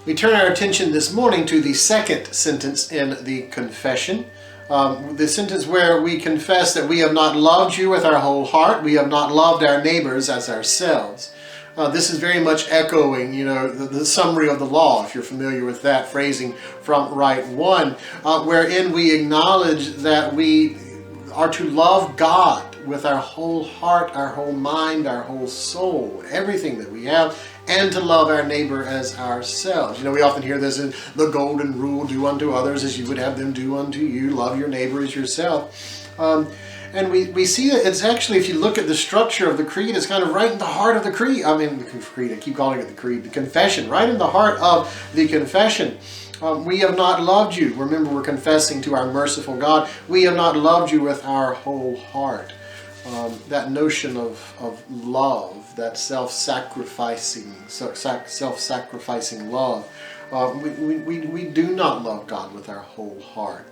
We turn our attention this morning to the second sentence in the confession. The sentence where we confess that we have not loved you with our whole heart, we have not loved our neighbors as ourselves. This is very much echoing, the summary of the law, if you're familiar with that phrasing from Rite 1, wherein we acknowledge that we are to love God with our whole heart, our whole mind, our whole soul, everything that we have, and to love our neighbor as ourselves. We often hear this in the golden rule, do unto others as you would have them do unto you, love your neighbor as yourself. And we see that it's actually, if you look at the structure of the creed, it's kind of right in the heart of the creed. I keep calling it the creed, the confession, right in the heart of the confession. We have not loved you. Remember, we're confessing to our merciful God. We have not loved you with our whole heart. That notion of love, that self-sacrificing love, we do not love God with our whole heart.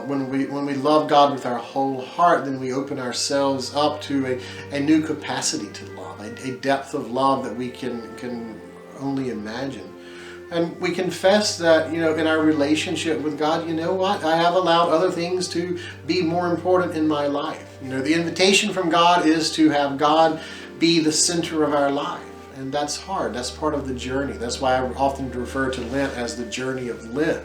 When we love God with our whole heart, then we open ourselves up to a new capacity to love, a depth of love that we can only imagine. And we confess that, in our relationship with God, I have allowed other things to be more important in my life. The invitation from God is to have God be the center of our life. And that's hard. That's part of the journey. That's why I often refer to Lent as the journey of Lent.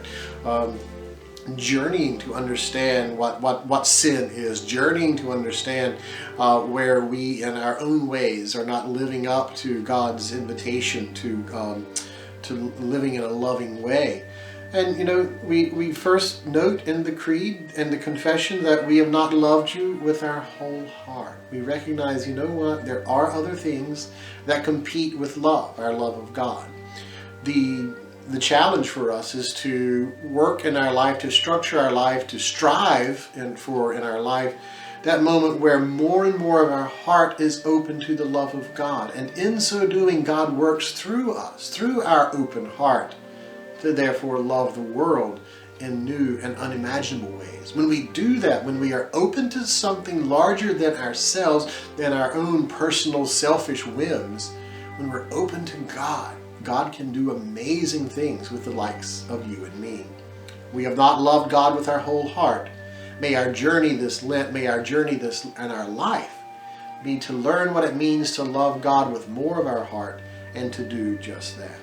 Journeying to understand what sin is, journeying to understand where we in our own ways are not living up to God's invitation to living in a loving way. And we first note in the creed and the confession that we have not loved you with our whole heart. We recognize, there are other things that compete with love, our love of God. The challenge for us is to work in our life, to structure our life, to strive in our life that moment where more and more of our heart is open to the love of God. And in so doing, God works through us, through our open heart, to therefore love the world in new and unimaginable ways. When we do that, when we are open to something larger than ourselves, than our own personal selfish whims, when we're open to God, God can do amazing things with the likes of you and me. We have not loved God with our whole heart. May our journey this Lent, may our journey this in our life be to learn what it means to love God with more of our heart and to do just that.